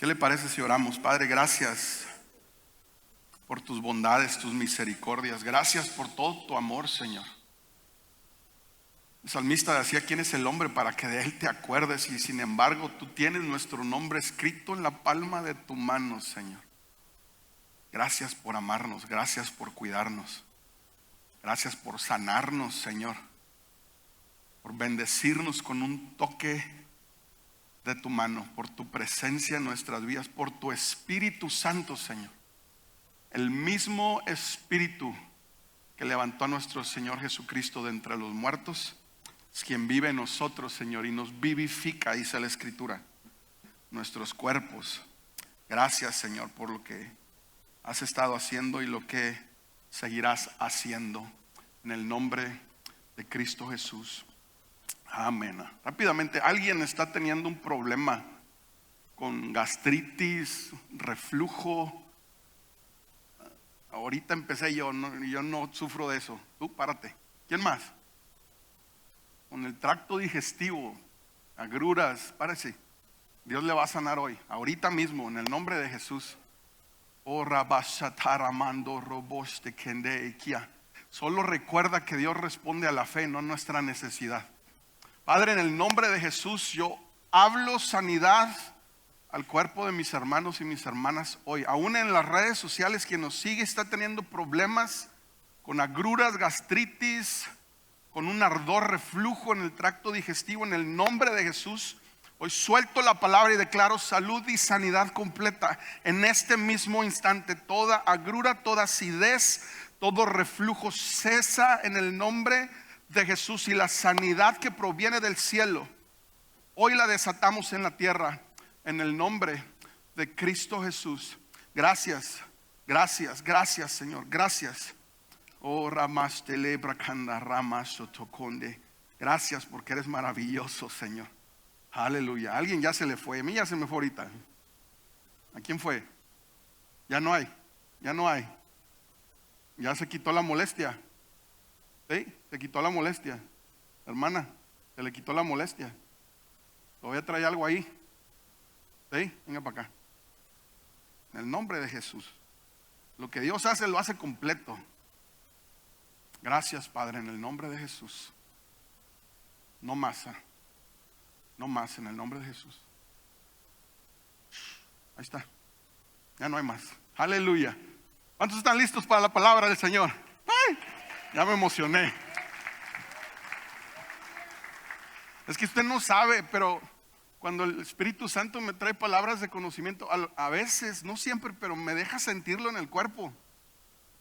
¿Qué le parece si oramos? Padre, gracias por tus bondades, tus misericordias. Gracias por todo tu amor, Señor. El salmista decía: ¿quién es el hombre para que de él te acuerdes? Y sin embargo, tú tienes nuestro nombre escrito en la palma de tu mano, Señor. Gracias por amarnos, gracias por cuidarnos, gracias por sanarnos, Señor, por bendecirnos con un toque de tu mano, por tu presencia en nuestras vidas, por tu Espíritu Santo, Señor. El mismo Espíritu que levantó a nuestro Señor Jesucristo de entre los muertos es quien vive en nosotros, Señor, y nos vivifica, dice la Escritura, nuestros cuerpos. Gracias, Señor, por lo que has estado haciendo y lo que seguirás haciendo, en el nombre de Cristo Jesús. Amén. Rápidamente, ¿alguien está teniendo un problema con gastritis, reflujo? Ahorita empecé yo no sufro de eso. Tú párate. ¿Quién más? Con el tracto digestivo, agruras, párese. Dios le va a sanar hoy, ahorita mismo, en el nombre de Jesús. Solo recuerda que Dios responde a la fe, no a nuestra necesidad. Padre, en el nombre de Jesús, yo hablo sanidad al cuerpo de mis hermanos y mis hermanas hoy. Aún en las redes sociales, quien nos sigue está teniendo problemas con agruras, gastritis, con un ardor, reflujo en el tracto digestivo. En el nombre de Jesús, hoy suelto la palabra y declaro salud y sanidad completa en este mismo instante. Toda agrura, toda acidez, todo reflujo cesa en el nombre de Jesús, y la sanidad que proviene del cielo hoy la desatamos en la tierra en el nombre de Cristo Jesús. Gracias, gracias, gracias, Señor, gracias. Oh, Ramas telebra kanda ramas sotoconde. Gracias porque eres maravilloso, Señor. Aleluya. Alguien ya se le fue. A mí ya se me fue ahorita. ¿A quién fue? Ya no hay. Ya no hay. Ya se quitó la molestia. ¿Sí? Se quitó la molestia. Hermana, se le quitó la molestia. Todavía trae algo ahí. ¿Sí? Venga para acá. En el nombre de Jesús. Lo que Dios hace, lo hace completo. Gracias, Padre, en el nombre de Jesús. No más. No más, en el nombre de Jesús. Ahí está. Ya no hay más. Aleluya. ¿Cuántos están listos para la palabra del Señor? ¡Ay! Ya me emocioné. Es que usted no sabe, pero cuando el Espíritu Santo me trae palabras de conocimiento, a veces, no siempre, pero me deja sentirlo en el cuerpo.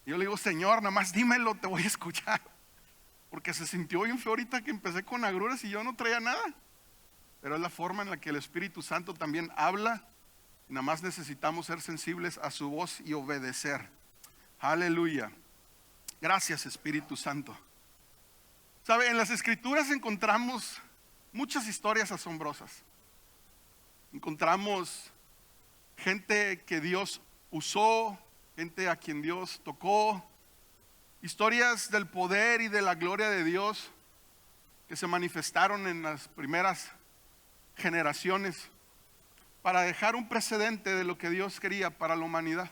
Yo le digo: Señor, nada más dímelo, te voy a escuchar. Porque se sintió bien feo ahorita que empecé con agruras y yo no traía nada. Pero es la forma en la que el Espíritu Santo también habla. Y nada más necesitamos ser sensibles a su voz y obedecer. Aleluya. Gracias, Espíritu Santo. ¿Sabe? En las Escrituras encontramos muchas historias asombrosas. Encontramos gente que Dios usó, gente a quien Dios tocó, historias del poder y de la gloria de Dios que se manifestaron en las primeras generaciones para dejar un precedente de lo que Dios quería para la humanidad.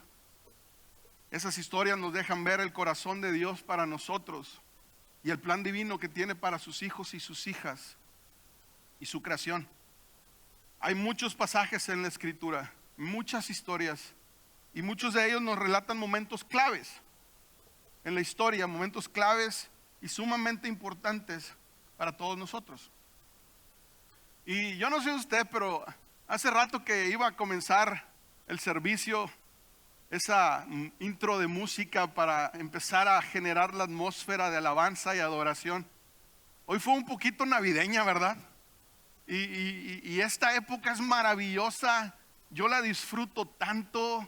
Esas historias nos dejan ver el corazón de Dios para nosotros y el plan divino que tiene para sus hijos y sus hijas y su creación. Hay muchos pasajes en la Escritura, muchas historias, y muchos de ellos nos relatan momentos claves en la historia, momentos claves y sumamente importantes para todos nosotros. Y yo no sé usted, pero hace rato que iba a comenzar el servicio, esa intro de música para empezar a generar la atmósfera de alabanza y adoración, hoy fue un poquito navideña, ¿verdad? Y esta época es maravillosa. Yo la disfruto tanto,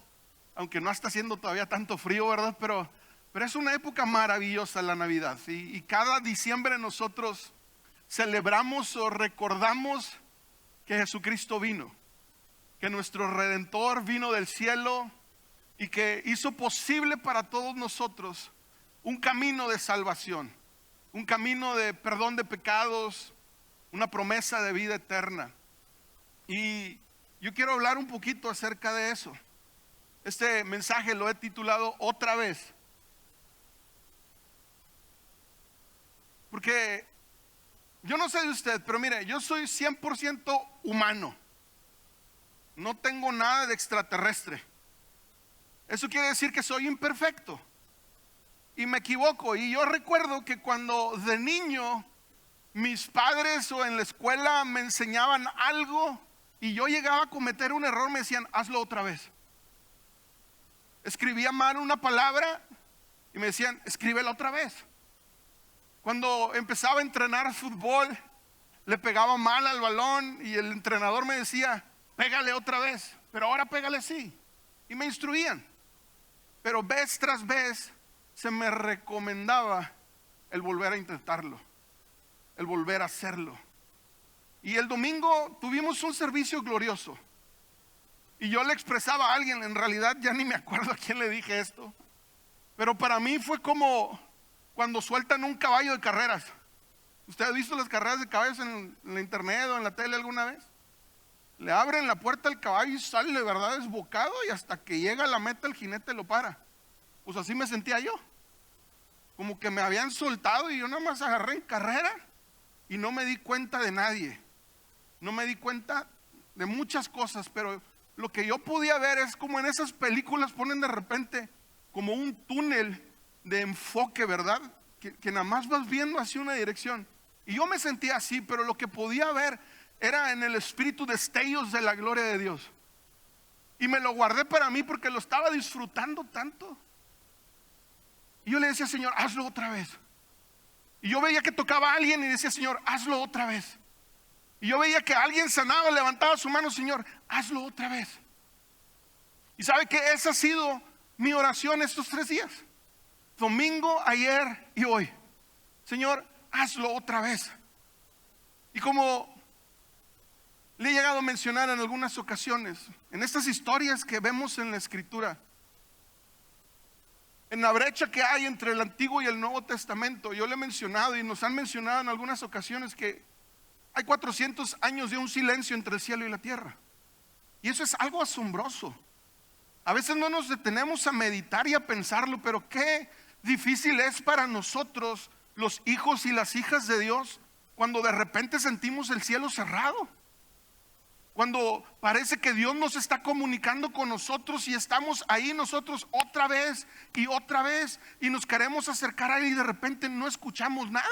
aunque no está haciendo todavía tanto frío, ¿verdad? Pero es una época maravillosa la Navidad. Y cada diciembre nosotros celebramos o recordamos que Jesucristo vino, que nuestro Redentor vino del cielo y que hizo posible para todos nosotros un camino de salvación, un camino de perdón de pecados, una promesa de vida eterna. Y yo quiero hablar un poquito acerca de eso. Este mensaje lo he titulado Otra vez. Porque yo no sé de usted, pero mire, yo soy 100% humano. No tengo nada de extraterrestre. Eso quiere decir que soy imperfecto y me equivoco. Y yo recuerdo que cuando de niño mis padres o en la escuela me enseñaban algo y yo llegaba a cometer un error, me decían, hazlo otra vez. Escribía mal una palabra y me decían, escríbela otra vez. Cuando empezaba a entrenar fútbol, le pegaba mal al balón y el entrenador me decía, pégale otra vez, pero ahora pégale así. Y me instruían. Pero vez tras vez se me recomendaba el volver a intentarlo, el volver a hacerlo. Y el domingo tuvimos un servicio glorioso. Y yo le expresaba a alguien, en realidad ya ni me acuerdo a quién le dije esto, pero para mí fue como cuando sueltan un caballo de carreras. ¿Usted ha visto las carreras de caballos en la internet o en la tele alguna vez? Le abren la puerta al caballo y sale de verdad desbocado y hasta que llega a la meta el jinete lo para. Pues así me sentía yo. Como que me habían soltado y yo nada más agarré en carrera y no me di cuenta de nadie. No me di cuenta de muchas cosas, pero lo que yo podía ver es como en esas películas ponen de repente como un túnel de enfoque, ¿verdad? Que nada más vas viendo hacia una dirección. Y yo me sentía así, pero lo que podía ver era en el espíritu destellos de la gloria de Dios. Y me lo guardé para mí porque lo estaba disfrutando tanto. Y yo le decía, Señor, hazlo otra vez. Y yo veía que tocaba a alguien y decía, Señor, hazlo otra vez. Y yo veía que alguien sanaba, levantaba su mano, Señor, hazlo otra vez. Y sabe que esa ha sido mi oración estos 3 días. Domingo, ayer y hoy. Señor, hazlo otra vez. Y como le he llegado a mencionar en algunas ocasiones, en estas historias que vemos en la Escritura, en la brecha que hay entre el Antiguo y el Nuevo Testamento, yo le he mencionado y nos han mencionado en algunas ocasiones que hay 400 años de un silencio entre el cielo y la tierra. Y eso es algo asombroso. A veces no nos detenemos a meditar y a pensarlo, pero qué difícil es para nosotros, los hijos y las hijas de Dios, cuando de repente sentimos el cielo cerrado. Cuando parece que Dios nos está comunicando con nosotros y estamos ahí nosotros otra vez y nos queremos acercar a Él y de repente no escuchamos nada.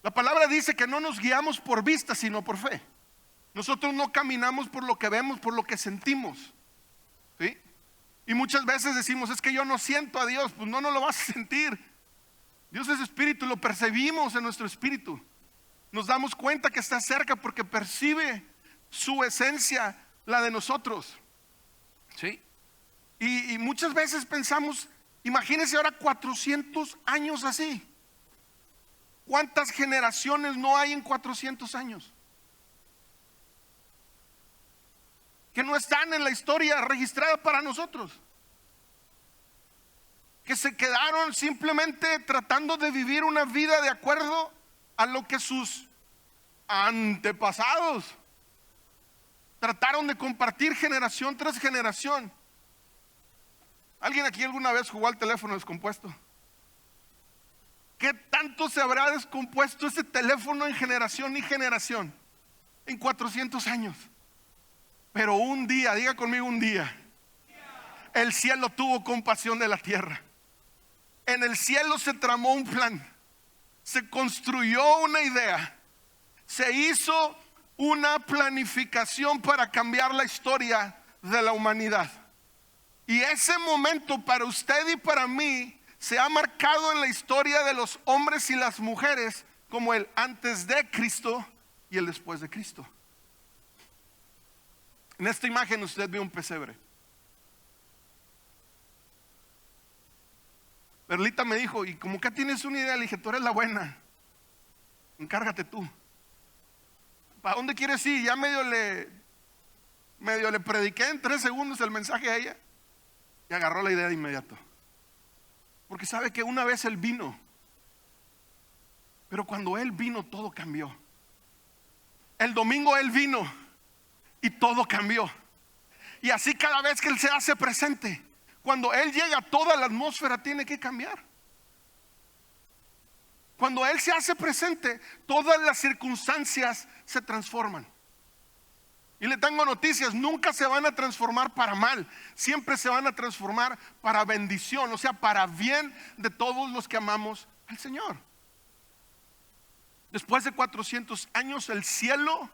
La palabra dice que no nos guiamos por vista sino por fe. Nosotros no caminamos por lo que vemos, por lo que sentimos, ¿sí? Y muchas veces decimos, es que yo no siento a Dios. Pues no lo vas a sentir. Dios es espíritu, lo percibimos en nuestro espíritu. Nos damos cuenta que está cerca porque percibe su esencia, la de nosotros, ¿sí? Y muchas veces pensamos, imagínense ahora 400 años así. ¿Cuántas generaciones no hay en 400 años? Que no están en la historia registrada para nosotros. Que se quedaron simplemente tratando de vivir una vida de acuerdo a lo que sus antepasados trataron de compartir generación tras generación. ¿Alguien aquí alguna vez jugó al teléfono descompuesto? ¿Qué tanto se habrá descompuesto ese teléfono en generación y generación? En 400 años. Pero un día, diga conmigo un día, el cielo tuvo compasión de la tierra. En el cielo se tramó un plan, se construyó una idea, se hizo una planificación para cambiar la historia de la humanidad. Y ese momento para usted y para mí se ha marcado en la historia de los hombres y las mujeres como el antes de Cristo y el después de Cristo. En esta imagen usted ve un pesebre. Perlita me dijo, y como que tienes una idea, le dije, tú eres la buena, encárgate tú. ¿Para dónde quieres ir? Ya medio le prediqué en 3 segundos el mensaje a ella y agarró la idea de inmediato. Porque sabe que una vez Él vino, pero cuando Él vino todo cambió. El domingo Él vino y todo cambió. Y así cada vez que Él se hace presente, cuando Él llega, toda la atmósfera tiene que cambiar. Cuando Él se hace presente, todas las circunstancias se transforman. Y le tengo noticias, nunca se van a transformar para mal, siempre se van a transformar para bendición, o sea, para bien de todos los que amamos al Señor. Después de 400 años, el cielo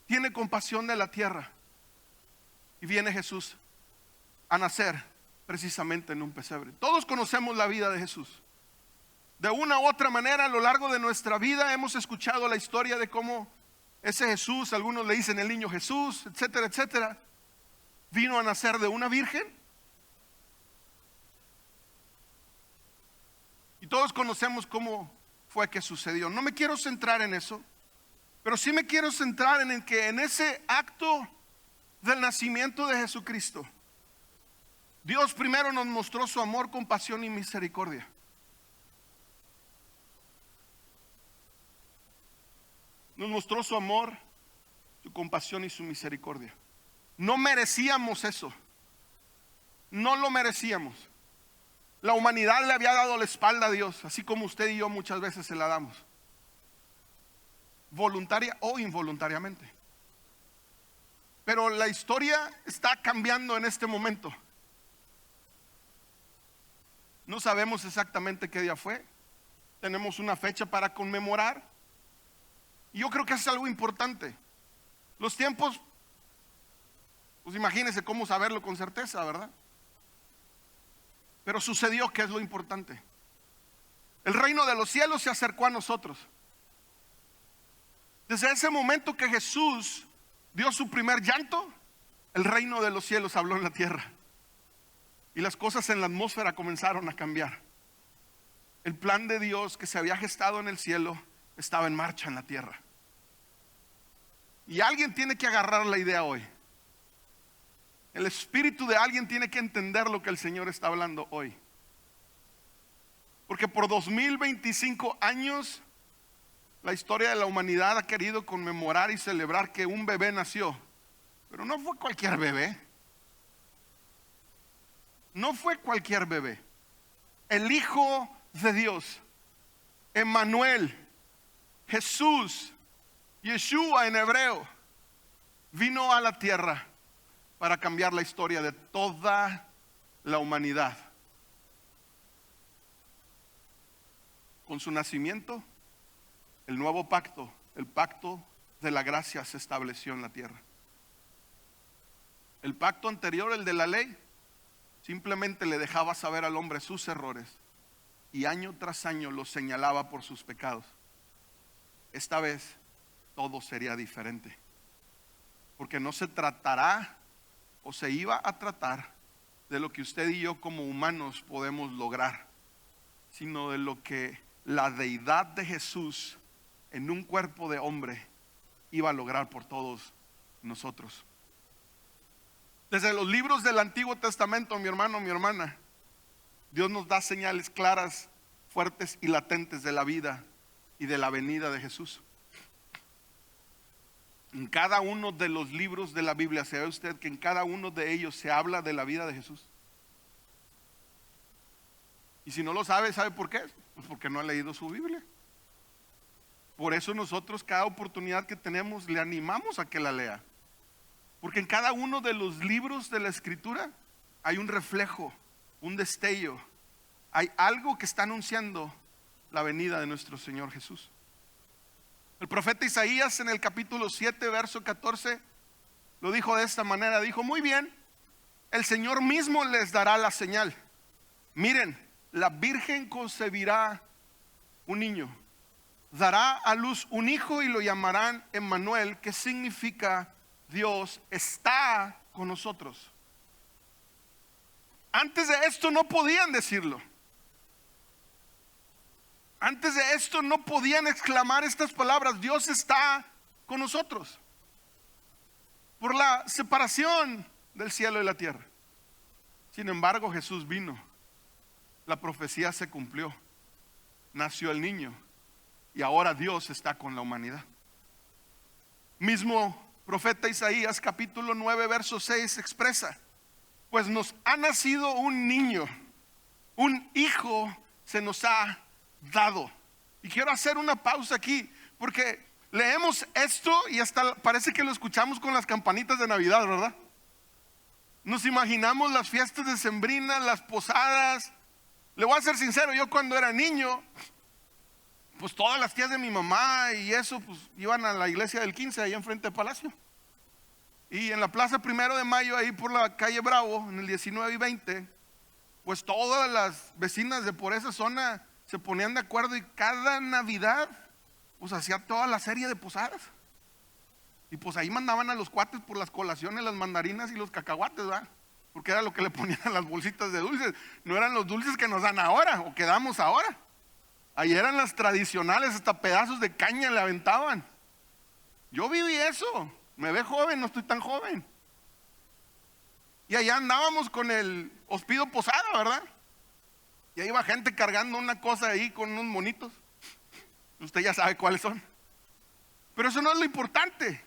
tiene compasión de la tierra. Y viene Jesús a nacer precisamente en un pesebre. Todos conocemos la vida de Jesús. De una u otra manera, a lo largo de nuestra vida hemos escuchado la historia de cómo ese Jesús, algunos le dicen el niño Jesús, etcétera, etcétera, vino a nacer de una virgen. Y todos conocemos cómo fue que sucedió. No me quiero centrar en eso, pero sí me quiero centrar en que en ese acto del nacimiento de Jesucristo, Dios primero nos mostró su amor, compasión y misericordia. Nos mostró su amor, su compasión y su misericordia. No merecíamos eso. No lo merecíamos. La humanidad le había dado la espalda a Dios, así como usted y yo muchas veces se la damos, voluntaria o involuntariamente. Pero la historia está cambiando en este momento. No sabemos exactamente qué día fue. Tenemos una fecha para conmemorar. Y yo creo que es algo importante. Los tiempos, pues imagínense cómo saberlo con certeza, ¿verdad? Pero sucedió, que es lo importante. El reino de los cielos se acercó a nosotros. Desde ese momento que Jesús dio su primer llanto, el reino de los cielos habló en la tierra. Y las cosas en la atmósfera comenzaron a cambiar. El plan de Dios que se había gestado en el cielo estaba en marcha en la tierra. Y alguien tiene que agarrar la idea hoy. El espíritu de alguien tiene que entender lo que el Señor está hablando hoy. Porque por 2025 años la historia de la humanidad ha querido conmemorar y celebrar que un bebé nació. Pero no fue cualquier bebé. No fue cualquier bebé. El Hijo de Dios, Emmanuel, Jesús, Yeshua en hebreo, vino a la tierra para cambiar la historia de toda la humanidad. Con su nacimiento, el nuevo pacto, el pacto de la gracia, se estableció en la tierra. El pacto anterior, el de la ley, simplemente le dejaba saber al hombre sus errores y año tras año los señalaba por sus pecados. Esta vez todo sería diferente, porque no se tratará o se iba a tratar de lo que usted y yo como humanos podemos lograr, sino de lo que la deidad de Jesús en un cuerpo de hombre iba a lograr por todos nosotros. Desde los libros del Antiguo Testamento, mi hermano, mi hermana, Dios nos da señales claras, fuertes y latentes de la vida y de la venida de Jesús. En cada uno de los libros de la Biblia, ¿sabe usted que en cada uno de ellos se habla de la vida de Jesús? Y si no lo sabe, ¿sabe por qué? Pues porque no ha leído su Biblia. Por eso nosotros, cada oportunidad que tenemos, le animamos a que la lea. Porque en cada uno de los libros de la Escritura hay un reflejo, un destello. Hay algo que está anunciando la venida de nuestro Señor Jesús. El profeta Isaías en el capítulo 7, verso 14, lo dijo de esta manera. Dijo: muy bien, el Señor mismo les dará la señal. Miren, la virgen concebirá un niño, dará a luz un hijo y lo llamarán Emmanuel, que significa Dios está con nosotros. Antes de esto no podían decirlo. Antes de esto no podían exclamar estas palabras: Dios está con nosotros. Por la separación del cielo y la tierra. Sin embargo, Jesús vino. La profecía se cumplió. Nació el niño. Y ahora Dios está con la humanidad. Mismo Profeta Isaías capítulo 9 verso 6 expresa: pues nos ha nacido un niño, un hijo se nos ha dado. Y quiero hacer una pausa aquí, porque leemos esto y hasta parece que lo escuchamos con las campanitas de Navidad, ¿verdad? Nos imaginamos las fiestas decembrinas, las posadas. Le voy a ser sincero, yo cuando era niño, pues todas las tías de mi mamá y eso, pues iban a la iglesia del 15 ahí enfrente del Palacio. Y en la plaza 1 de Mayo, ahí por la calle Bravo, en el 19 y 20, pues todas las vecinas de por esa zona se ponían de acuerdo y cada Navidad pues hacía toda la serie de posadas. Y pues ahí mandaban a los cuates por las colaciones, las mandarinas y los cacahuates, ¿verdad? Porque era lo que le ponían a las bolsitas de dulces. No eran los dulces que nos dan ahora o que damos ahora. Ahí eran las tradicionales, hasta pedazos de caña le aventaban. Yo viví eso. Me ve joven, no estoy tan joven. Y allá andábamos con el Hospido Posada, ¿verdad? Y ahí iba gente cargando una cosa ahí con unos monitos. Usted ya sabe cuáles son. Pero eso no es lo importante.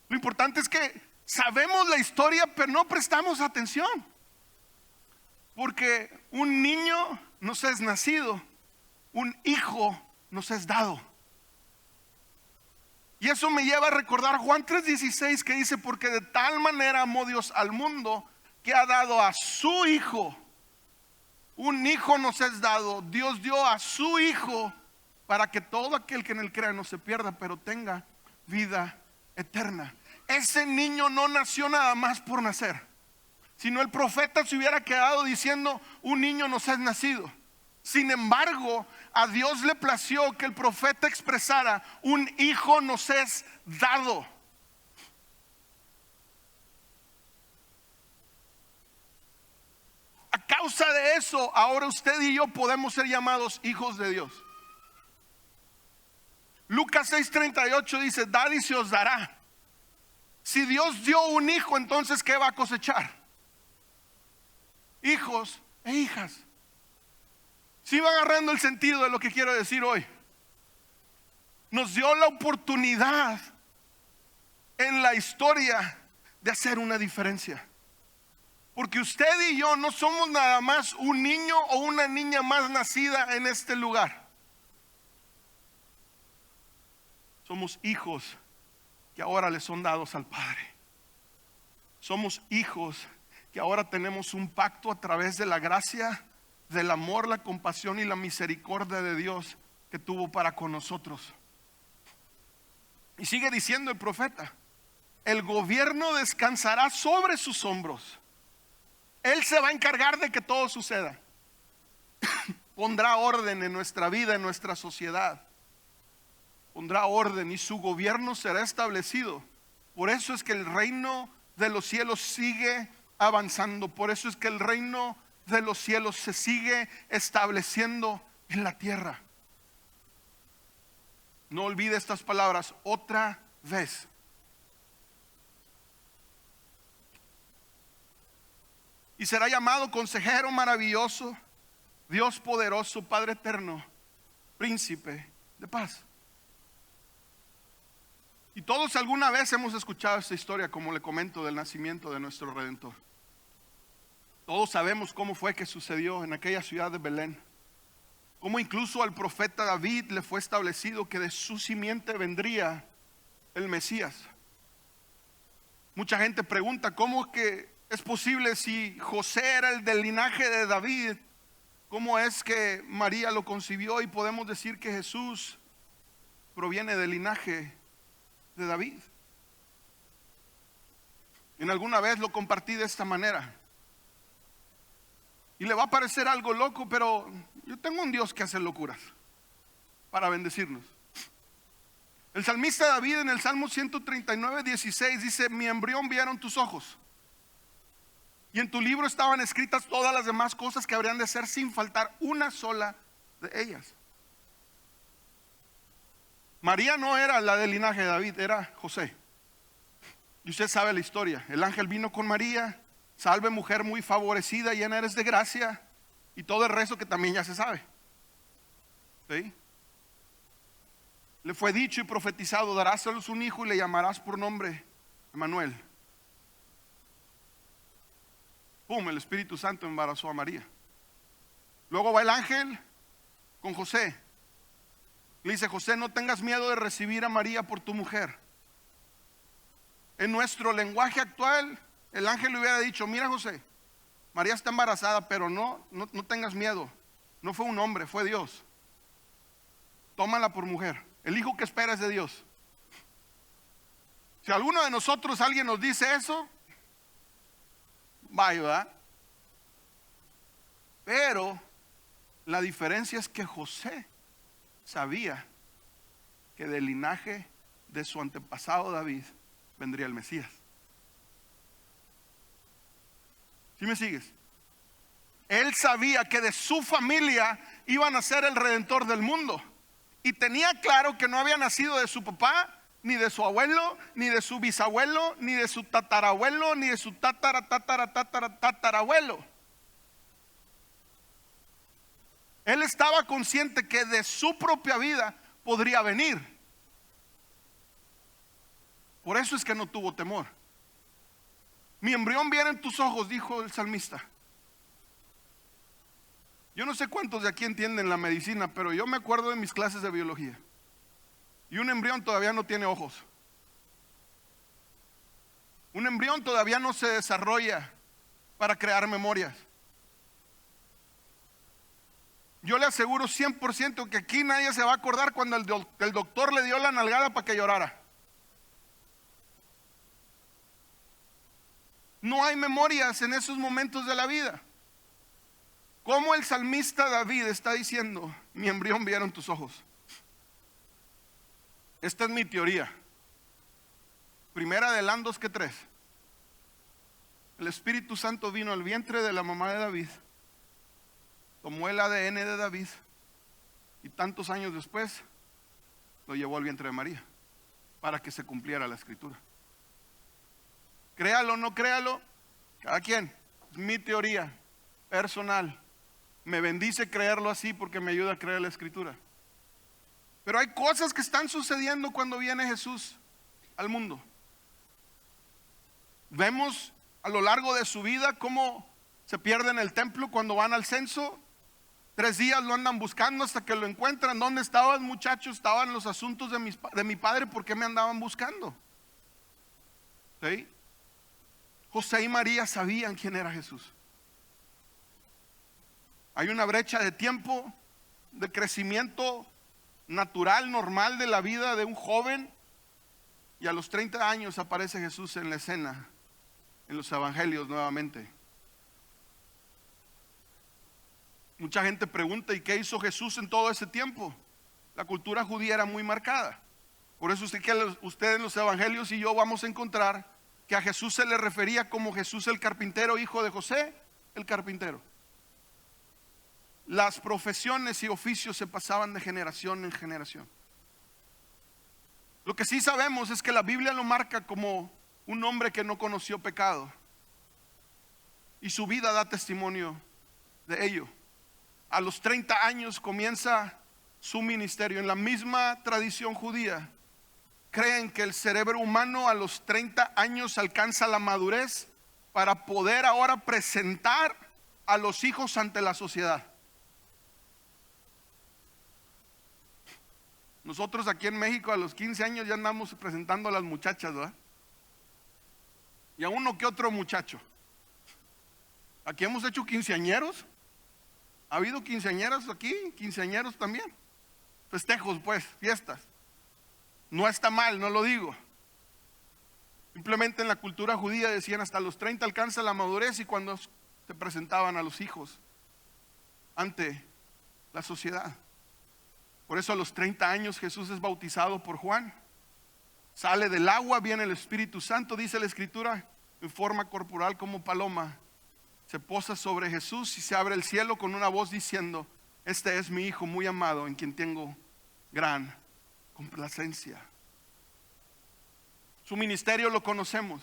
Lo importante es que sabemos la historia, pero no prestamos atención. Porque un niño nos es nacido, un hijo nos es dado. Y eso me lleva a recordar Juan 3:16, que dice: porque de tal manera amó Dios al mundo, que ha dado a su hijo. Un hijo nos es dado. Dios dio a su hijo para que todo aquel que en él crea no se pierda, pero tenga vida eterna. Ese niño no nació nada más por nacer, sino el profeta se hubiera quedado diciendo: un niño nos es nacido. Sin embargo, a Dios le plació que el profeta expresara: un hijo nos es dado. A causa de eso, ahora usted y yo podemos ser llamados hijos de Dios. Lucas 6:38 dice: dad y se os dará. Si Dios dio un hijo, entonces ¿qué va a cosechar? Hijos e hijas. Si va agarrando el sentido de lo que quiero decir hoy. Nos dio la oportunidad en la historia de hacer una diferencia. Porque usted y yo no somos nada más un niño o una niña más nacida en este lugar. Somos hijos que ahora le son dados al Padre. Somos hijos que ahora tenemos un pacto a través de la gracia, del amor, la compasión y la misericordia de Dios que tuvo para con nosotros. Y sigue diciendo el profeta: el gobierno descansará sobre sus hombros. Él se va a encargar de que todo suceda. Pondrá orden en nuestra vida, en nuestra sociedad. Pondrá orden y su gobierno será establecido. Por eso es que el reino de los cielos sigue avanzando. Por eso es que el reino de los cielos se sigue estableciendo en la tierra. No olvide estas palabras otra vez. Y será llamado Consejero Maravilloso, Dios Poderoso, Padre Eterno, Príncipe de Paz. Y todos alguna vez hemos escuchado esta historia, como le comento, del nacimiento de nuestro Redentor. Todos sabemos cómo fue que sucedió en aquella ciudad de Belén. Cómo incluso al profeta David le fue establecido que de su simiente vendría el Mesías. Mucha gente pregunta: ¿cómo que es posible si José era el del linaje de David? ¿Cómo es que María lo concibió y podemos decir que Jesús proviene del linaje de David? En alguna vez lo compartí de esta manera. Y le va a parecer algo loco, pero yo tengo un Dios que hace locuras para bendecirnos. El salmista David en el Salmo 139:16 dice: mi embrión vieron tus ojos, y en tu libro estaban escritas todas las demás cosas que habrían de ser, sin faltar una sola de ellas. María no era la del linaje de David, era José. Y usted sabe la historia. El ángel vino con María: salve mujer muy favorecida, llena eres de gracia, y todo el resto que también ya se sabe. ¿Sí? Le fue dicho y profetizado: darás a luz un hijo y le llamarás por nombre Emanuel. ¡Pum! El Espíritu Santo embarazó a María. Luego va el ángel con José. Le dice: José, no tengas miedo de recibir a María por tu mujer. En nuestro lenguaje actual, el ángel le hubiera dicho: mira, José, María está embarazada, pero no tengas miedo. No fue un hombre, fue Dios. Tómala por mujer. El hijo que espera es de Dios. Si alguno de nosotros, alguien nos dice eso, vaya, ¿verdad? Pero la diferencia es que José sabía que del linaje de su antepasado David vendría el Mesías. ¿Sí me sigues? Él sabía que de su familia iba a nacer el Redentor del mundo. Y tenía claro que no había nacido de su papá, ni de su abuelo, ni de su bisabuelo, ni de su tatarabuelo, ni de su tatarabuelo. Él estaba consciente que de su propia vida podría venir. Por eso es que no tuvo temor. Mi embrión viene en tus ojos, dijo el salmista. Yo no sé cuántos de aquí entienden la medicina, pero yo me acuerdo de mis clases de biología. Y un embrión todavía no tiene ojos. Un embrión todavía no se desarrolla para crear memorias. Yo le aseguro 100% que aquí nadie se va a acordar cuando el doctor le dio la nalgada para que llorara. No hay memorias en esos momentos de la vida. Como el salmista David está diciendo: mi embrión vieron tus ojos. Esta es mi teoría. Primera de Lan 2:3. El Espíritu Santo vino al vientre de la mamá de David, tomó el ADN de David y tantos años después lo llevó al vientre de María para que se cumpliera la escritura. Créalo o no créalo, cada quien. Es mi teoría personal. Me bendice creerlo así porque me ayuda a creer la escritura. Pero hay cosas que están sucediendo cuando viene Jesús al mundo. Vemos a lo largo de su vida cómo se pierde en el templo cuando van al censo. 3 días lo andan buscando hasta que lo encuentran. ¿Dónde estaban, muchachos? Estaban en los asuntos de mi padre. ¿Por qué me andaban buscando? ¿Sí? José y María sabían quién era Jesús. Hay una brecha de tiempo, de crecimiento natural, normal de la vida de un joven. Y a los 30 años aparece Jesús en la escena, en los evangelios nuevamente. Mucha gente pregunta: ¿y qué hizo Jesús en todo ese tiempo? La cultura judía era muy marcada. Por eso usted en los evangelios y yo vamos a encontrar que a Jesús se le refería como Jesús el carpintero, hijo de José el carpintero. Las profesiones y oficios se pasaban de generación en generación. Lo que sí sabemos es que la Biblia lo marca como un hombre que no conoció pecado. Y su vida da testimonio de ello. A los 30 años comienza su ministerio. En la misma tradición judía, creen que el cerebro humano a los 30 años alcanza la madurez para poder ahora presentar a los hijos ante la sociedad. Nosotros aquí en México a los 15 años ya andamos presentando a las muchachas, ¿verdad? Y a uno que otro muchacho. Aquí hemos hecho quinceañeros. ¿Ha habido quinceañeras aquí? Quinceañeros también. Festejos, pues, fiestas. No está mal, no lo digo. Simplemente en la cultura judía decían: hasta los 30 alcanza la madurez, y cuando se presentaban a los hijos ante la sociedad. Por eso a los 30 años Jesús es bautizado por Juan. Sale del agua, viene el Espíritu Santo, dice la Escritura, en forma corporal como paloma. Se posa sobre Jesús y se abre el cielo con una voz diciendo: este es mi Hijo muy amado, en quien tengo gran complacencia. Su ministerio lo conocemos.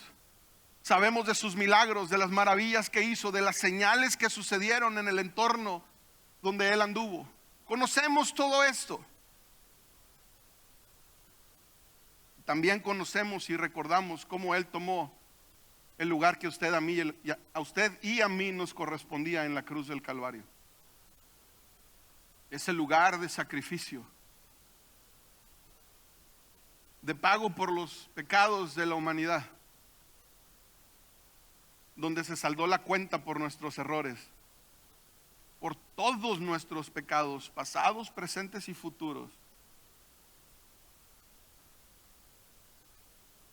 Sabemos de sus milagros, de las maravillas que hizo, de las señales que sucedieron en el entorno donde él anduvo. Conocemos todo esto. también conocemos y recordamos cómo Él tomó el lugar que a usted y a mí nos correspondía en la cruz del Calvario. Ese lugar de sacrificio, de pago por los pecados de la humanidad, donde se saldó la cuenta por nuestros errores, por todos nuestros pecados, pasados, presentes y futuros.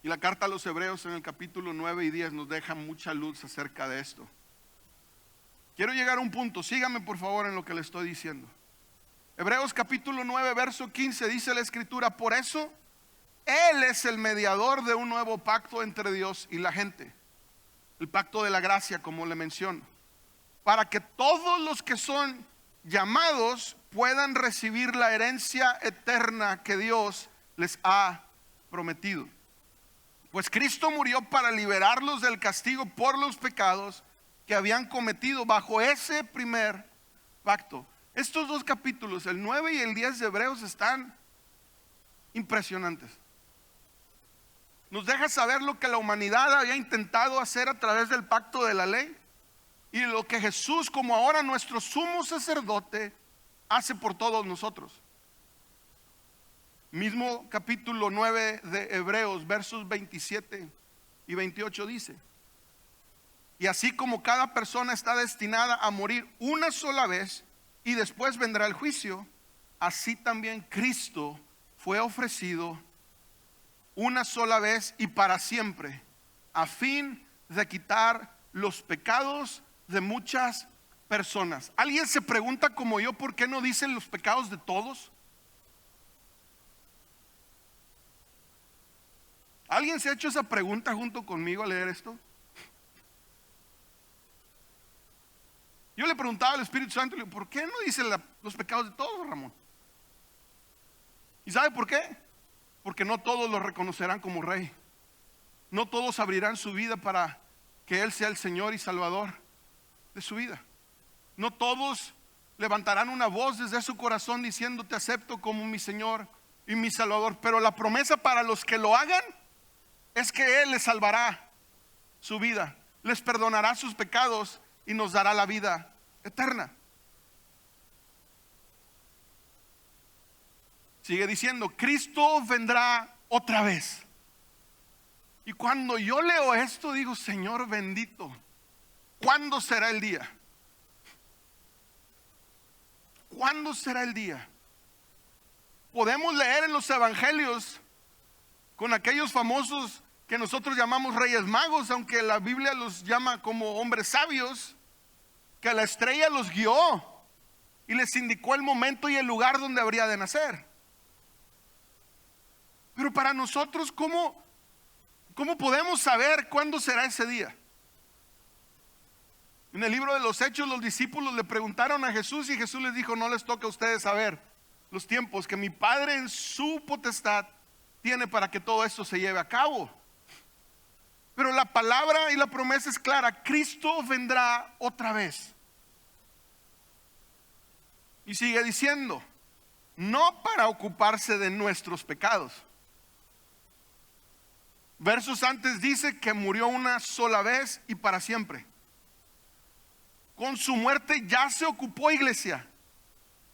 Y la carta a los Hebreos en el capítulo 9 y 10 nos deja mucha luz acerca de esto. Quiero llegar a un punto, sígame por favor en lo que le estoy diciendo. Hebreos capítulo 9, verso 15 dice la escritura: por eso Él es el mediador de un nuevo pacto entre Dios y la gente, el pacto de la gracia, como le menciono, para que todos los que son llamados puedan recibir la herencia eterna que Dios les ha prometido. Pues Cristo murió para liberarlos del castigo por los pecados que habían cometido bajo ese primer pacto. Estos dos capítulos, el 9 y el 10 de Hebreos, están impresionantes. Nos deja saber lo que la humanidad había intentado hacer a través del pacto de la ley y lo que Jesús, como ahora nuestro sumo sacerdote, hace por todos nosotros. Mismo capítulo 9 de Hebreos, versos 27 y 28 dice: y así como cada persona está destinada a morir una sola vez y después vendrá el juicio, así también Cristo fue ofrecido una sola vez y para siempre, a fin de quitar los pecados de muchas personas. ¿Alguien se pregunta como yo por qué no dicen los pecados de todos? ¿Alguien se ha hecho esa pregunta junto conmigo al leer esto? Yo le preguntaba al Espíritu Santo, le digo, ¿por qué no dice los pecados de todos, Ramón? ¿Y sabe por qué? Porque no todos lo reconocerán como rey. No todos abrirán su vida para que Él sea el Señor y Salvador de su vida. No todos levantarán una voz desde su corazón diciendo: te acepto como mi Señor y mi Salvador. Pero la promesa para los que lo hagan es que Él les salvará su vida, les perdonará sus pecados y nos dará la vida eterna. Sigue diciendo: Cristo vendrá otra vez. Y cuando yo leo esto digo: Señor bendito, ¿cuándo será el día? ¿Cuándo será el día? Podemos leer en los evangelios con aquellos famosos que nosotros llamamos reyes magos, aunque la Biblia los llama como hombres sabios, que la estrella los guió y les indicó el momento y el lugar donde habría de nacer. Pero para nosotros, ¿cómo podemos saber cuándo será ese día? En el libro de los Hechos, los discípulos le preguntaron a Jesús y Jesús les dijo: no les toca a ustedes saber los tiempos que mi Padre en su potestad tiene para que todo esto se lleve a cabo. Pero la palabra y la promesa es clara: Cristo vendrá otra vez. Y sigue diciendo: no para ocuparse de nuestros pecados. Versos antes dice que murió una sola vez y para siempre. Con su muerte ya se ocupó, iglesia,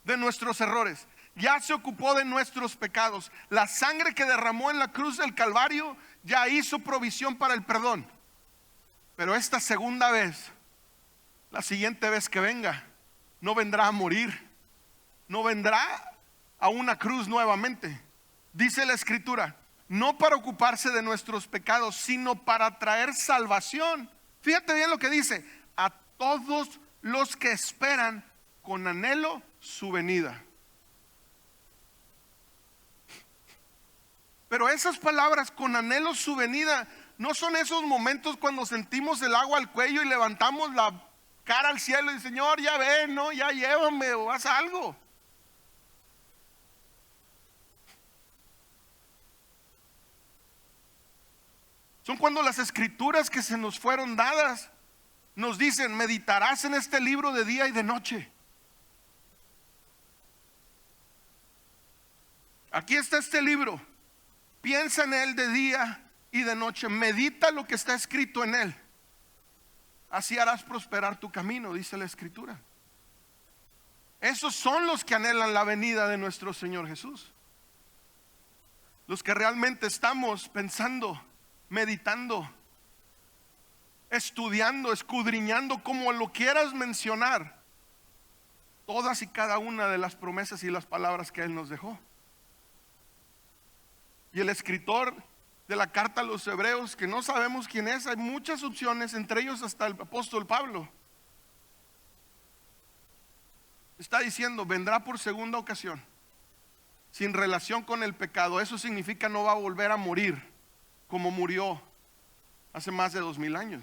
de nuestros errores. Ya se ocupó de nuestros pecados. La sangre que derramó en la cruz del Calvario ya hizo provisión para el perdón. Pero esta segunda vez, la siguiente vez que venga, no vendrá a morir, no vendrá a una cruz nuevamente. Dice la Escritura: no para ocuparse de nuestros pecados, sino para traer salvación. Fíjate bien lo que dice: a todos los que esperan con anhelo su venida. Pero esas palabras, con anhelo su venida, no son esos momentos cuando sentimos el agua al cuello y levantamos la cara al cielo y: Señor, ya ven, no, ya llévame o haz algo. Son cuando las escrituras que se nos fueron dadas nos dicen: meditarás en este libro de día y de noche. Aquí está este libro. piensa en él de día y de noche, medita lo que está escrito en él. Así harás prosperar tu camino, dice la Escritura. Esos son los que anhelan la venida de nuestro Señor Jesús. Los que realmente estamos pensando, meditando, estudiando, escudriñando, como lo quieras mencionar, todas y cada una de las promesas y las palabras que Él nos dejó. Y el escritor de la carta a los hebreos, que no sabemos quién es, hay muchas opciones, entre ellos hasta el apóstol Pablo, está diciendo, vendrá por segunda ocasión, sin relación con el pecado. Eso significa no va a volver a morir como murió hace más de 2000 años,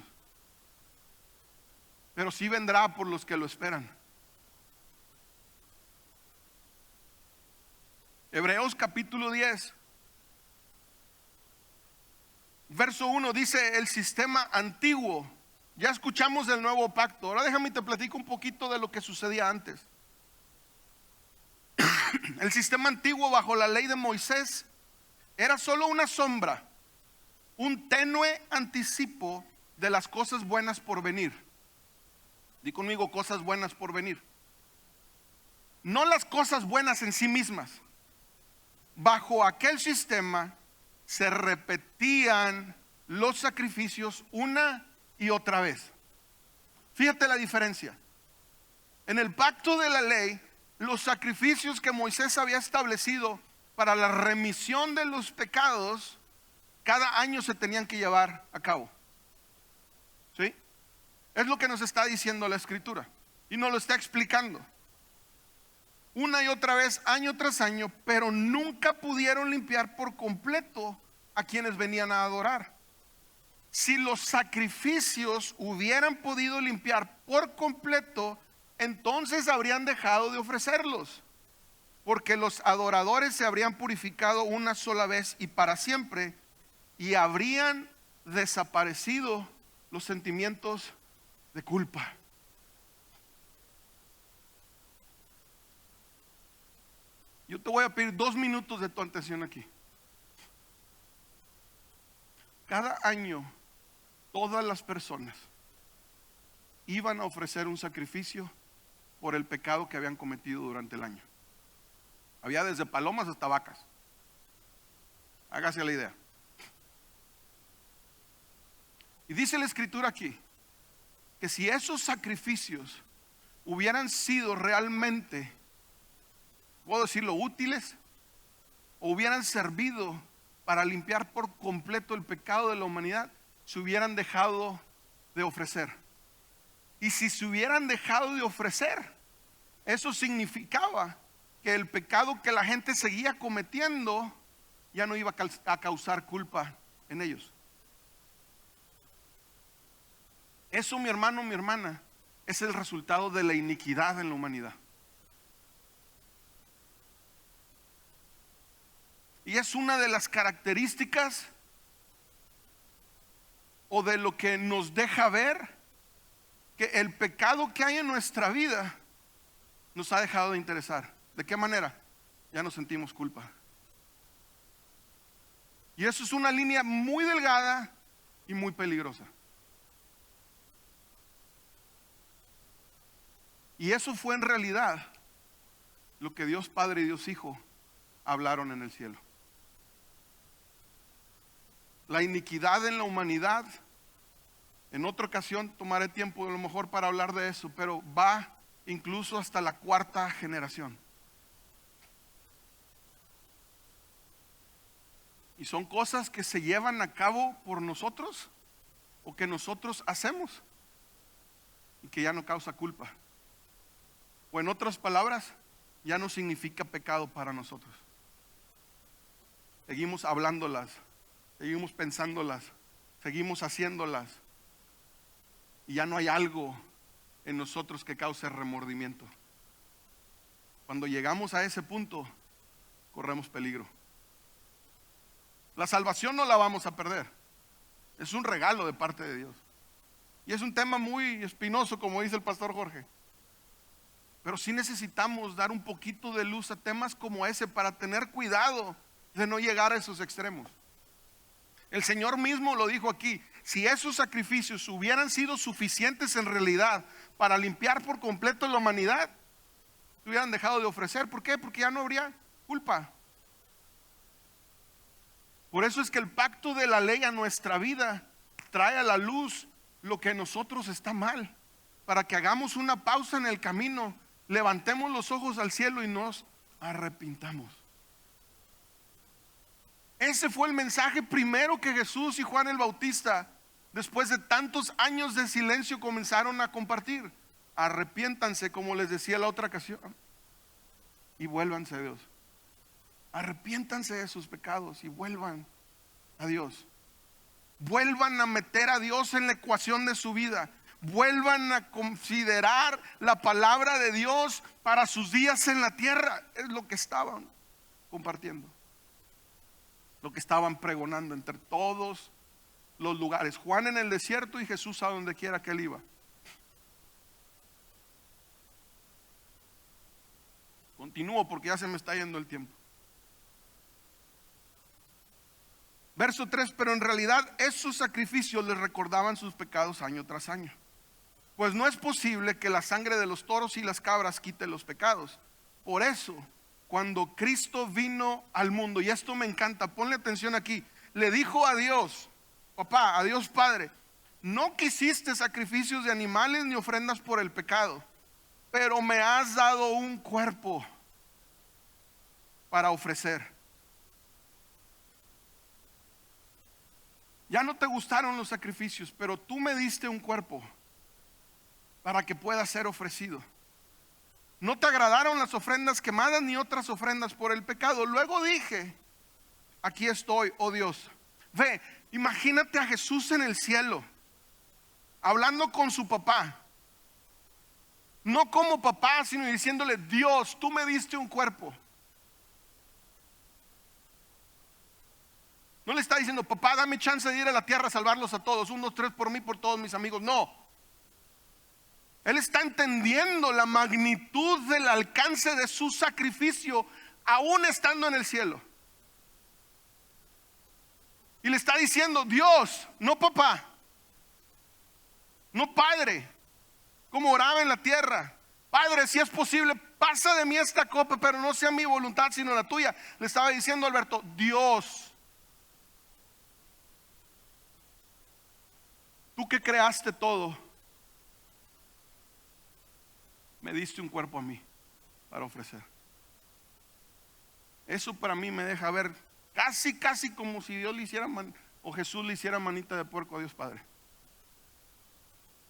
pero sí vendrá por los que lo esperan. Hebreos capítulo 10 verso 1 dice: el sistema antiguo. Ya escuchamos del nuevo pacto. Ahora déjame te platico un poquito de lo que sucedía antes. El sistema antiguo bajo la ley de Moisés era solo una sombra, un tenue anticipo de las cosas buenas por venir. Di conmigo, cosas buenas por venir. No las cosas buenas en sí mismas. Bajo aquel sistema se repetían los sacrificios una y otra vez. Fíjate la diferencia. En el pacto de la ley, los sacrificios que Moisés había establecido para la remisión de los pecados, cada año se tenían que llevar a cabo. ¿Sí? Es lo que nos está diciendo la Escritura y nos lo está explicando. Una y otra vez, año tras año, pero nunca pudieron limpiar por completo a quienes venían a adorar. Si los sacrificios hubieran podido limpiar por completo, entonces habrían dejado de ofrecerlos, porque los adoradores se habrían purificado una sola vez y para siempre, y habrían desaparecido los sentimientos de culpa. Yo te voy a pedir 2 minutos de tu atención aquí. Cada año, todas las personas iban a ofrecer un sacrificio por el pecado que habían cometido durante el año. Había desde palomas hasta vacas. Hágase la idea. Y dice la Escritura aquí que si esos sacrificios hubieran sido realmente, puedo decirlo, útiles, o hubieran servido para limpiar por completo el pecado de la humanidad, se hubieran dejado de ofrecer. Y si se hubieran dejado de ofrecer, eso significaba que el pecado que la gente seguía cometiendo ya no iba a causar culpa en ellos. Eso, mi hermano, mi hermana, es el resultado de la iniquidad en la humanidad. Y es una de las características o de lo que nos deja ver que el pecado que hay en nuestra vida nos ha dejado de interesar. ¿De qué manera? Ya no sentimos culpa. Y eso es una línea muy delgada y muy peligrosa. Y eso fue en realidad lo que Dios Padre y Dios Hijo hablaron en el cielo. La iniquidad en la humanidad. En otra ocasión tomaré tiempo a lo mejor para hablar de eso, pero va incluso hasta la 4ª generación. Y son cosas que se llevan a cabo por nosotros o que nosotros hacemos y que ya no causa culpa. O en otras palabras, ya no significa pecado para nosotros. Seguimos hablándolas, seguimos pensándolas, seguimos haciéndolas. Y ya no hay algo en nosotros que cause remordimiento. Cuando llegamos a ese punto, corremos peligro. La salvación no la vamos a perder. Es un regalo de parte de Dios. Y es un tema muy espinoso, como dice el pastor Jorge. Pero sí necesitamos dar un poquito de luz a temas como ese para tener cuidado de no llegar a esos extremos. El Señor mismo lo dijo aquí: si esos sacrificios hubieran sido suficientes en realidad para limpiar por completo la humanidad, se hubieran dejado de ofrecer. ¿Por qué? Porque ya no habría culpa. Por eso es que el pacto de la ley a nuestra vida trae a la luz lo que en nosotros está mal, para que hagamos una pausa en el camino, levantemos los ojos al cielo y nos arrepintamos. Ese fue el mensaje primero que Jesús y Juan el Bautista, después de tantos años de silencio, comenzaron a compartir. Arrepiéntanse, como les decía la otra ocasión, y vuélvanse a Dios. Arrepiéntanse de sus pecados y vuelvan a Dios. Vuelvan a meter a Dios en la ecuación de su vida. Vuelvan a considerar la palabra de Dios para sus días en la tierra. Es lo que estaban compartiendo, lo que estaban pregonando entre todos los lugares. Juan en el desierto y Jesús a donde quiera que él iba. Continúo porque ya se me está yendo el tiempo. Verso 3: pero en realidad esos sacrificios les recordaban sus pecados año tras año. Pues no es posible que la sangre de los toros y las cabras quite los pecados. Por eso, cuando Cristo vino al mundo, y esto me encanta, ponle atención aquí, le dijo a Dios, papá, a Dios Padre: no quisiste sacrificios de animales ni ofrendas por el pecado, pero me has dado un cuerpo para ofrecer. Ya no te gustaron los sacrificios, pero tú me diste un cuerpo para que pueda ser ofrecido. No te agradaron las ofrendas quemadas ni otras ofrendas por el pecado. Luego dije: aquí estoy, oh Dios. Ve, imagínate a Jesús en el cielo, hablando con su papá. No como papá, sino diciéndole: Dios, tú me diste un cuerpo. No le está diciendo: papá, dame chance de ir a la tierra a salvarlos a todos, 1, 2, 3, por mí, por todos mis amigos. No. Él está entendiendo la magnitud del alcance de su sacrificio, aún estando en el cielo. Y le está diciendo: Dios, no papá, no padre, como oraba en la tierra. Padre, si es posible, pasa de mí esta copa, pero no sea mi voluntad sino la tuya. Le estaba diciendo Alberto: Dios, tú que creaste todo, me diste un cuerpo a mí para ofrecer. Eso para mí me deja ver casi como si Dios le hiciera o Jesús le hiciera manita de puerco a Dios Padre,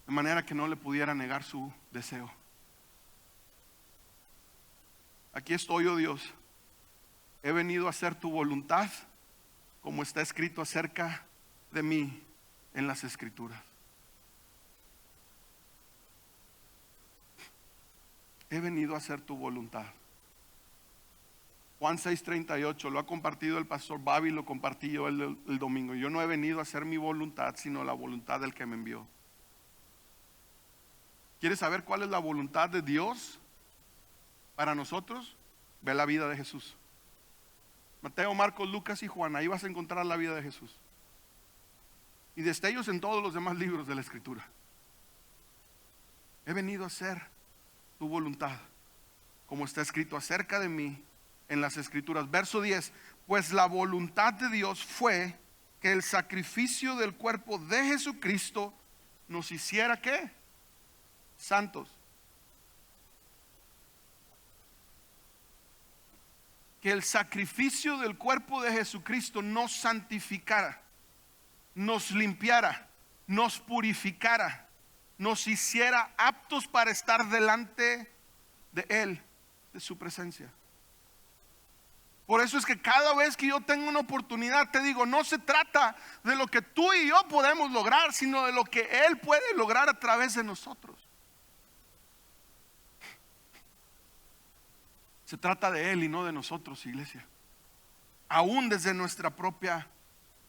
de manera que no le pudiera negar su deseo. Aquí estoy, oh Dios, he venido a hacer tu voluntad, como está escrito acerca de mí en las Escrituras. He venido a hacer tu voluntad. Juan 6:38 lo ha compartido el pastor Babi, lo compartí yo el domingo. Yo no he venido a hacer mi voluntad, sino la voluntad del que me envió. ¿Quieres saber cuál es la voluntad de Dios para nosotros? Ve la vida de Jesús. Mateo, Marcos, Lucas y Juan, ahí vas a encontrar la vida de Jesús. Y destellos en todos los demás libros de la Escritura. He venido a hacer tu voluntad, como está escrito acerca de mí en las Escrituras. Verso 10: pues la voluntad de Dios fue que el sacrificio del cuerpo de Jesucristo nos hiciera ¿qué? Santos. Que el sacrificio del cuerpo de Jesucristo nos santificara, nos limpiara, nos purificara, nos hiciera aptos para estar delante de Él, de su presencia. Por eso es que cada vez que yo tengo una oportunidad, te digo, no se trata de lo que tú y yo podemos lograr, sino de lo que Él puede lograr a través de nosotros. Se trata de Él y no de nosotros, iglesia. Aún desde nuestra propia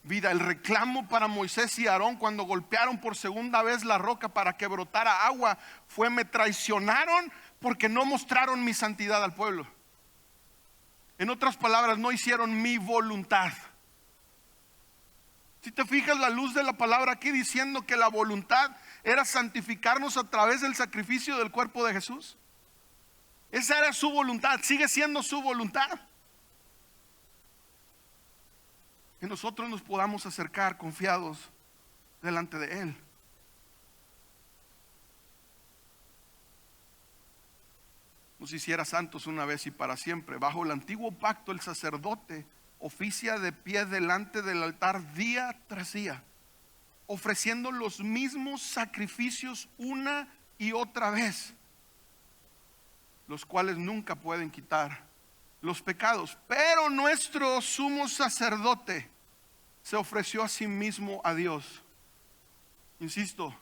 vida. El reclamo para Moisés y Aarón cuando golpearon por segunda vez la roca para que brotara agua fue: me traicionaron porque no mostraron mi santidad al pueblo. En otras palabras, no hicieron mi voluntad. Si te fijas, la luz de la palabra aquí diciendo que la voluntad era santificarnos a través del sacrificio del cuerpo de Jesús. Esa era su voluntad, sigue siendo su voluntad. Que nosotros nos podamos acercar confiados delante de Él. Nos hiciera santos una vez y para siempre. Bajo el antiguo pacto, el sacerdote oficia de pie delante del altar día tras día, ofreciendo los mismos sacrificios una y otra vez, los cuales nunca pueden quitar los pecados. Pero nuestro sumo sacerdote se ofreció a sí mismo a Dios. Insisto,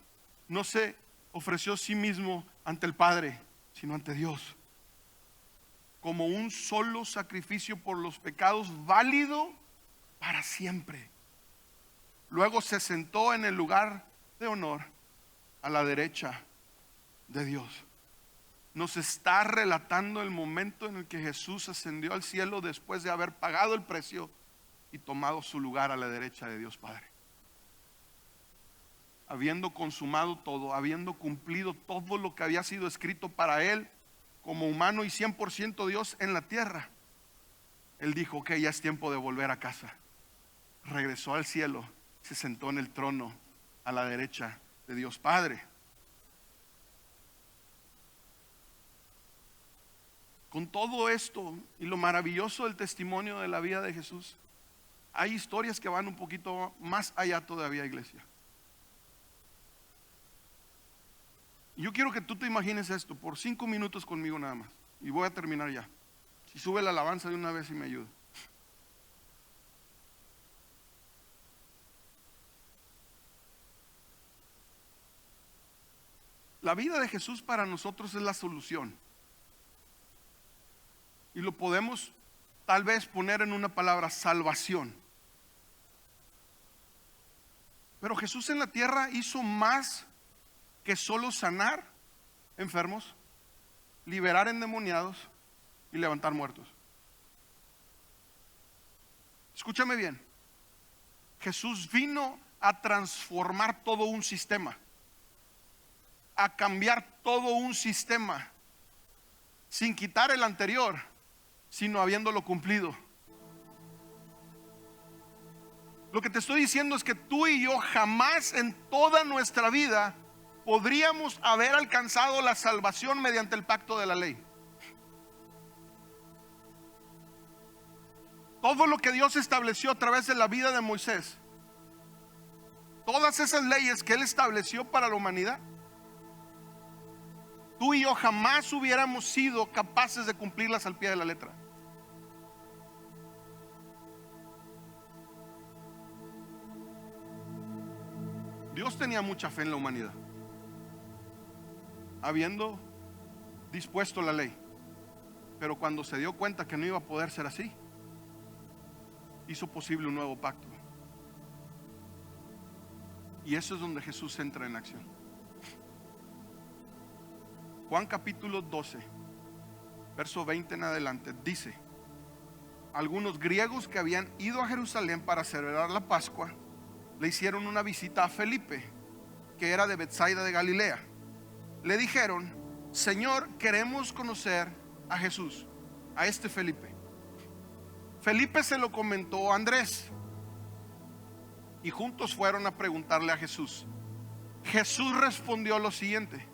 no se ofreció a sí mismo ante el Padre, sino ante Dios, como un solo sacrificio por los pecados, válido para siempre. Luego se sentó en el lugar de honor a la derecha de Dios. Nos está relatando el momento en el que Jesús ascendió al cielo después de haber pagado el precio y tomado su lugar a la derecha de Dios Padre. Habiendo consumado todo, habiendo cumplido todo lo que había sido escrito para Él como humano y 100% Dios en la tierra, Él dijo: ok, ya es tiempo de volver a casa. Regresó al cielo, se sentó en el trono a la derecha de Dios Padre. Con todo esto y lo maravilloso del testimonio de la vida de Jesús, hay historias que van un poquito más allá todavía, iglesia. Yo quiero que tú te imagines esto por 5 minutos conmigo nada más, y voy a terminar ya. Si sube la alabanza de una vez y me ayuda. La vida de Jesús para nosotros es la solución. Y lo podemos tal vez poner en una palabra: salvación. Pero Jesús en la tierra hizo más que solo sanar enfermos, liberar endemoniados y levantar muertos. Escúchame bien. Jesús vino a transformar todo un sistema, a cambiar todo un sistema, sin quitar el anterior, sino habiéndolo cumplido. Lo que te estoy diciendo es que tú y yo jamás en toda nuestra vida podríamos haber alcanzado la salvación mediante el pacto de la ley. Todo lo que Dios estableció a través de la vida de Moisés, todas esas leyes que Él estableció para la humanidad, tú y yo jamás hubiéramos sido capaces de cumplirlas al pie de la letra. Dios tenía mucha fe en la humanidad, habiendo dispuesto la ley, pero cuando se dio cuenta que no iba a poder ser así, hizo posible un nuevo pacto. Y eso es donde Jesús entra en acción. Juan capítulo 12, verso 20 en adelante, dice: algunos griegos que habían ido a Jerusalén para celebrar la Pascua le hicieron una visita a Felipe, que era de Betsaida de Galilea. Le dijeron: Señor, queremos conocer a Jesús. A este Felipe. Felipe se lo comentó a Andrés, y juntos fueron a preguntarle a Jesús. Jesús respondió lo siguiente: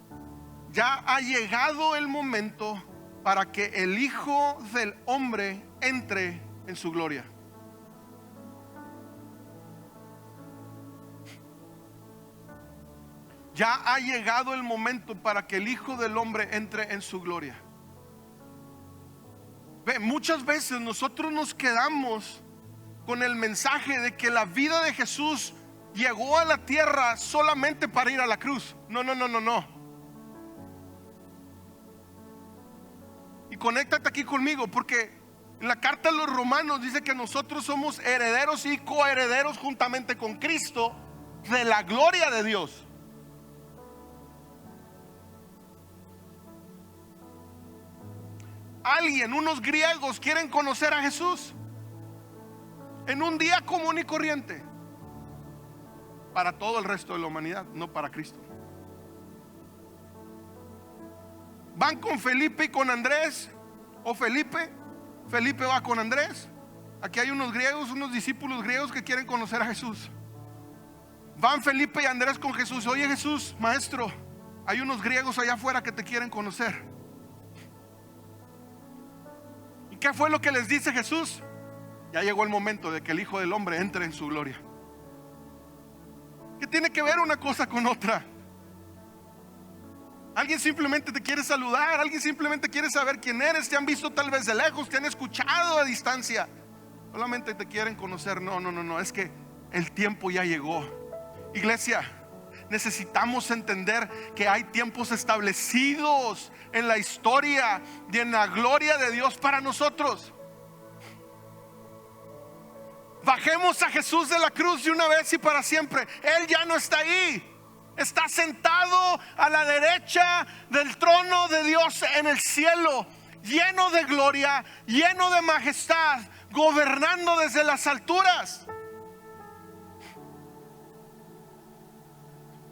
ya ha llegado el momento para que el Hijo del Hombre entre en su gloria. Ya ha llegado el momento para que el Hijo del Hombre entre en su gloria. Ve, muchas veces nosotros nos quedamos con el mensaje de que la vida de Jesús llegó a la tierra solamente para ir a la cruz. No. Y conéctate aquí conmigo, porque en la carta a los Romanos dice que nosotros somos herederos y coherederos juntamente con Cristo de la gloria de Dios. unos griegos quieren conocer a Jesús en un día común y corriente, para todo el resto de la humanidad, no para Cristo. Van con Felipe y con Andrés, o Felipe va con Andrés. Aquí hay unos griegos, unos discípulos griegos que quieren conocer a Jesús. Van Felipe y Andrés con Jesús. Oye Jesús, maestro, hay unos griegos allá afuera que te quieren conocer. ¿Y qué fue lo que les dice Jesús? Ya llegó el momento de que el Hijo del Hombre entre en su gloria. ¿Qué tiene que ver una cosa con otra? Alguien simplemente te quiere saludar, alguien simplemente quiere saber quién eres, te han visto tal vez de lejos, te han escuchado a distancia, solamente te quieren conocer. No, es que el tiempo ya llegó. Iglesia, necesitamos entender que hay tiempos establecidos en la historia y en la gloria de Dios para nosotros. Bajemos a Jesús de la cruz de una vez y para siempre. Él ya no está ahí. Está sentado a la derecha del trono de Dios en el cielo, lleno de gloria, lleno de majestad, gobernando desde las alturas.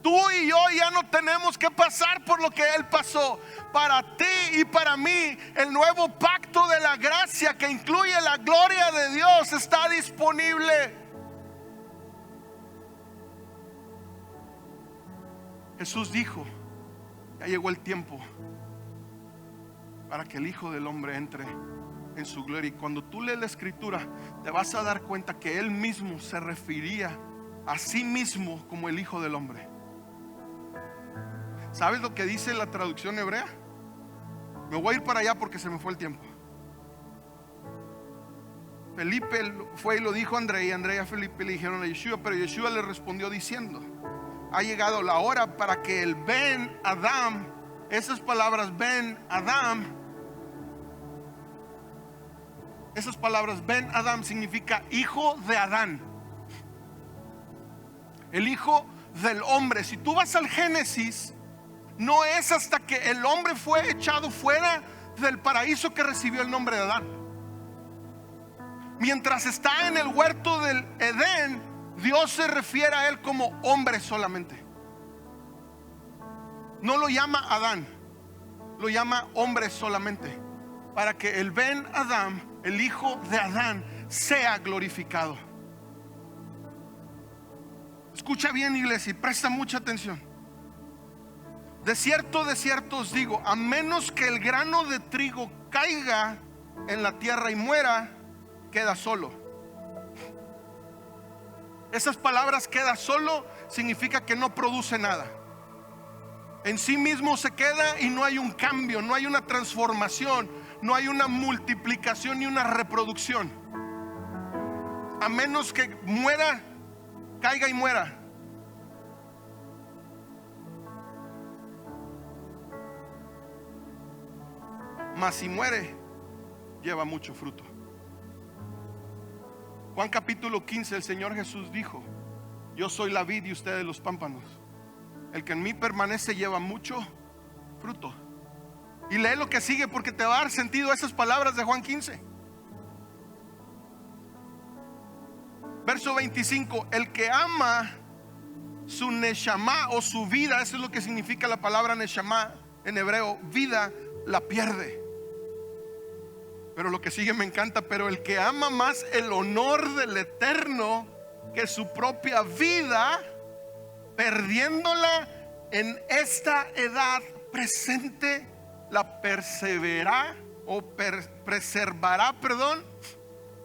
Tú y yo ya no tenemos que pasar por lo que Él pasó. Para ti y para mí, el nuevo pacto de la gracia que incluye la gloria de Dios está disponible. Jesús dijo: ya llegó el tiempo para que el Hijo del Hombre entre en su gloria. Y cuando tú lees la Escritura, te vas a dar cuenta que Él mismo se refería a sí mismo como el Hijo del Hombre. ¿Sabes lo que dice la traducción hebrea? Me voy a ir para allá porque se me fue el tiempo. Felipe fue y lo dijo a André, y André y a Felipe le dijeron a Yeshua, pero Yeshua le respondió diciendo: ha llegado la hora para que el Ben Adam, esas palabras Ben Adam, Ben Adam significa hijo de Adán, el hijo del hombre. Si tú vas al Génesis, no es hasta que el hombre fue echado fuera del paraíso que recibió el nombre de Adán. Mientras está en el huerto del Edén, Dios se refiere a él como hombre solamente. No lo llama Adán, lo llama hombre solamente, para que el Ben Adam, el hijo de Adán, sea glorificado. Escucha bien, iglesia, y presta mucha atención. De cierto os digo, a menos que el grano de trigo caiga en la tierra y muera, queda solo. Esas palabras, queda solo, significa que no produce nada. En sí mismo se queda y no hay un cambio, no hay una transformación, no hay una multiplicación ni una reproducción. A menos que muera, caiga y muera. Mas si muere, lleva mucho fruto. Juan capítulo 15, el Señor Jesús dijo: yo soy la vid y ustedes los pámpanos. El que en mí permanece lleva mucho fruto. Y lee lo que sigue, porque te va a dar sentido a esas palabras de Juan 15. Verso 25: el que ama su neshama o su vida, eso es lo que significa la palabra neshama en hebreo, vida, la pierde. Pero lo que sigue me encanta: pero el que ama más el honor del Eterno que su propia vida, perdiéndola en esta edad presente, la preservará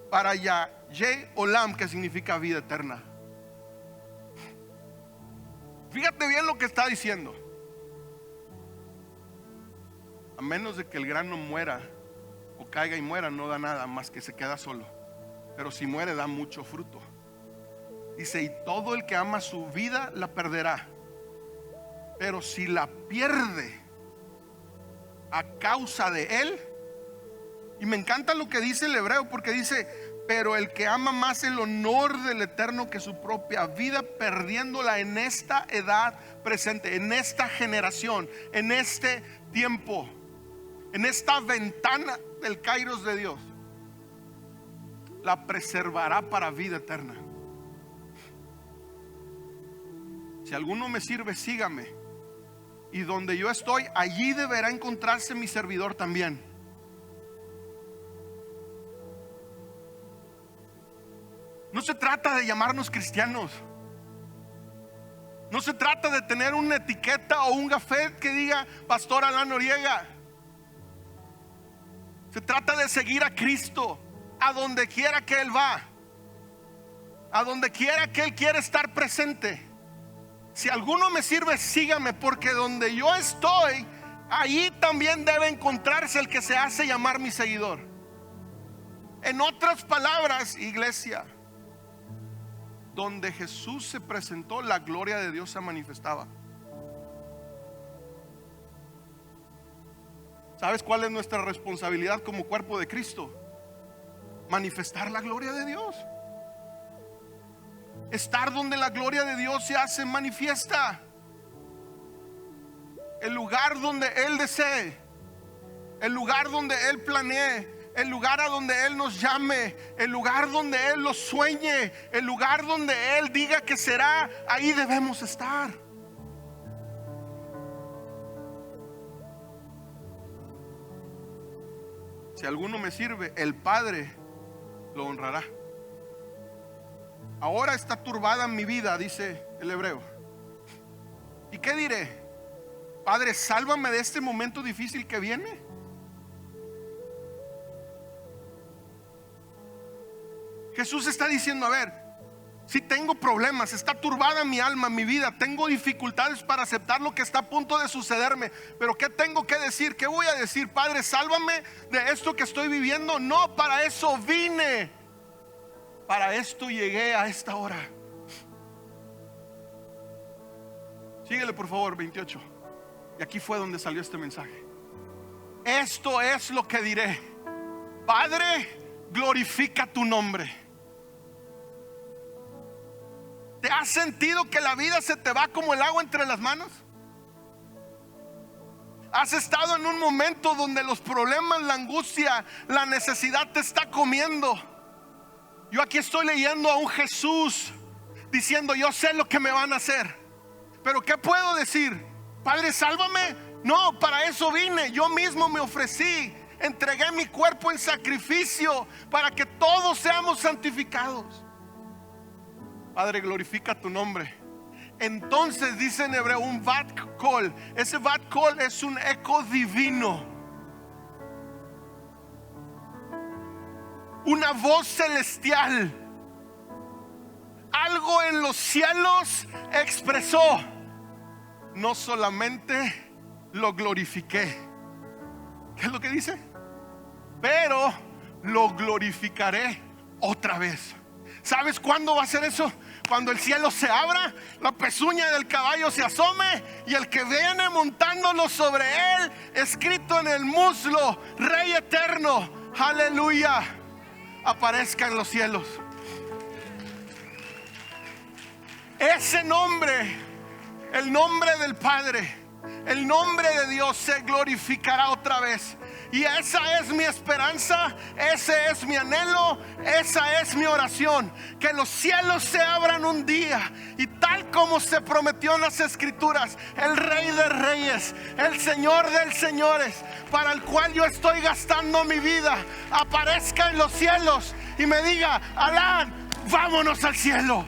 para Yahye Olam, que significa vida eterna. Fíjate bien lo que está diciendo. A menos de que el grano muera o caiga y muera, no da nada más que se queda solo. Pero si muere, da mucho fruto. Dice: y todo el que ama su vida la perderá, pero si la pierde a causa de él. Y me encanta lo que dice el hebreo, porque dice: pero el que ama más el honor del Eterno que su propia vida, perdiéndola en esta edad presente, en esta generación, en este tiempo. en esta ventana del Kairos de Dios, la preservará para vida eterna. Si alguno me sirve, sígame, y donde yo estoy, allí deberá encontrarse mi servidor también. No se trata de llamarnos cristianos. No se trata de tener una etiqueta o un gafet que diga Pastor Alan Noriega. Se trata de seguir a Cristo a donde quiera que Él va, a donde quiera que Él quiere estar presente. Si alguno me sirve, sígame, porque donde yo estoy, ahí también debe encontrarse el que se hace llamar mi seguidor. En otras palabras, iglesia, donde Jesús se presentó, la gloria de Dios se manifestaba. ¿Sabes cuál es nuestra responsabilidad como cuerpo de Cristo? Manifestar la gloria de Dios. Estar donde la gloria de Dios se hace manifiesta. El lugar donde Él desee, el lugar donde Él planee, el lugar a donde Él nos llame, el lugar donde Él lo sueñe, el lugar donde Él diga que será, ahí debemos estar. Si alguno me sirve, el Padre lo honrará. Ahora está turbada mi vida, dice el hebreo. ¿Y qué diré? Padre, sálvame de este momento difícil que viene. Jesús está diciendo, a ver, si tengo problemas, está turbada mi alma, mi vida, tengo dificultades para aceptar lo que está a punto de sucederme, pero ¿qué tengo que decir? ¿Qué voy a decir? Padre, sálvame de esto que estoy viviendo. No, para eso vine, para esto llegué a esta hora. Síguele por favor, 28. Y aquí fue donde salió este mensaje. Esto es lo que diré: Padre, glorifica tu nombre. ¿Te has sentido que la vida se te va como el agua entre las manos? ¿Has estado en un momento donde los problemas, la angustia, la necesidad te está comiendo? Yo aquí estoy leyendo a un Jesús diciendo, yo sé lo que me van a hacer, pero ¿qué puedo decir? Padre, sálvame. No, para eso vine. Yo mismo me ofrecí, entregué mi cuerpo en sacrificio para que todos seamos santificados. Padre, glorifica tu nombre. Entonces dice en hebreo un bat kol. Ese bat kol es un eco divino, una voz celestial. Algo en los cielos expresó: no solamente lo glorifiqué. ¿Qué es lo que dice? Pero lo glorificaré otra vez. ¿Sabes cuándo va a ser eso? Cuando el cielo se abra, la pezuña del caballo se asome y el que viene montándolo sobre él, escrito en el muslo, Rey eterno, aleluya, aparezca en los cielos. Ese nombre, el nombre del Padre, el nombre de Dios se glorificará otra vez. Y esa es mi esperanza, ese es mi anhelo, esa es mi oración: que los cielos se abran un día y tal como se prometió en las Escrituras, el Rey de Reyes, el Señor de Señores, para el cual yo estoy gastando mi vida, aparezca en los cielos y me diga: Alan, vámonos al cielo.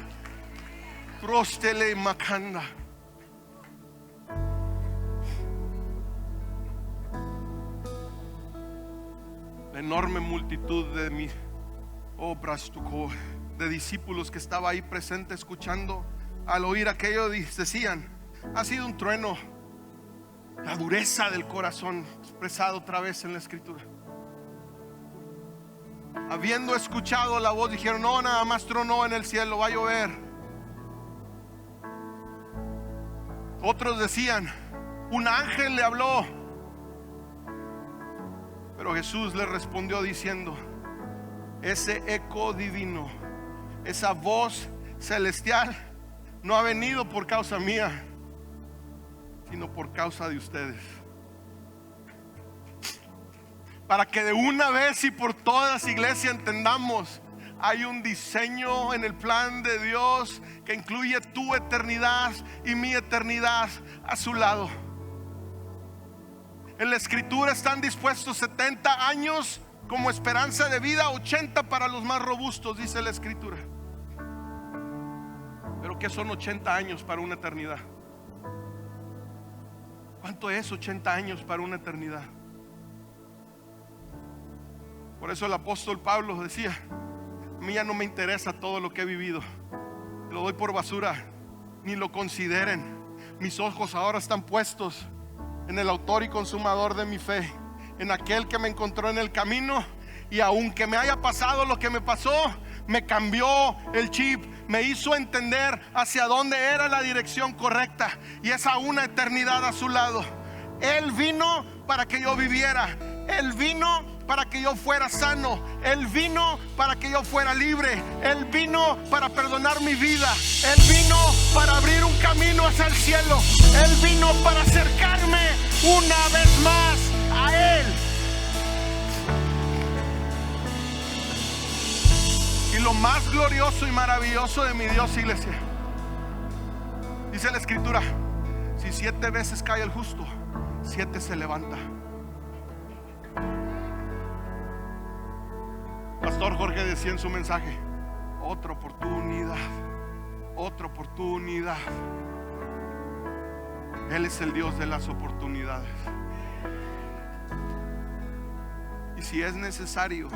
Prostele Macanda. La enorme multitud de mi obras de discípulos que estaba ahí presente escuchando, al oír aquello decían: ha sido un trueno. La dureza del corazón expresada otra vez en la Escritura. Habiendo escuchado la voz, dijeron: no, nada más tronó en el cielo, va a llover. Otros decían: un ángel le habló. Pero Jesús le respondió diciendo: ese eco divino, esa voz celestial no ha venido por causa mía, sino por causa de ustedes. para que de una vez y por todas, iglesia, entendamos: hay un diseño en el plan de Dios que incluye tu eternidad y mi eternidad a su lado. En la escritura están dispuestos 70 años como esperanza de vida, 80 para los más robustos, dice la escritura. Pero ¿qué son 80 años para una eternidad? ¿Cuánto es 80 años para una eternidad? Por eso el apóstol Pablo decía: a mí ya no me interesa todo lo que he vivido, lo doy por basura, ni lo consideren. Mis ojos ahora están puestos en el autor y consumador de mi fe, en aquel que me encontró en el camino, y aunque me haya pasado lo que me pasó, me cambió el chip, me hizo entender hacia dónde era la dirección correcta, y es a una eternidad a su lado. Él vino para que yo viviera, Él vino para que yo fuera sano, Él vino para que yo fuera libre, Él vino para perdonar mi vida, Él vino para abrir un camino hacia el cielo, Él vino para acercarme una vez más a Él. Y lo más glorioso y maravilloso de mi Dios, iglesia, dice la escritura: si 7 veces cae el justo, 7 se levanta. Pastor Jorge decía en su mensaje: otra oportunidad, otra oportunidad. Él es el Dios de las oportunidades. Y si es necesario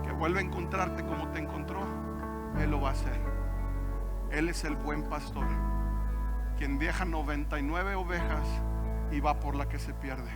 que vuelva a encontrarte como te encontró, Él lo va a hacer. Él es el buen pastor, quien deja 99 ovejas y va por la que se pierde.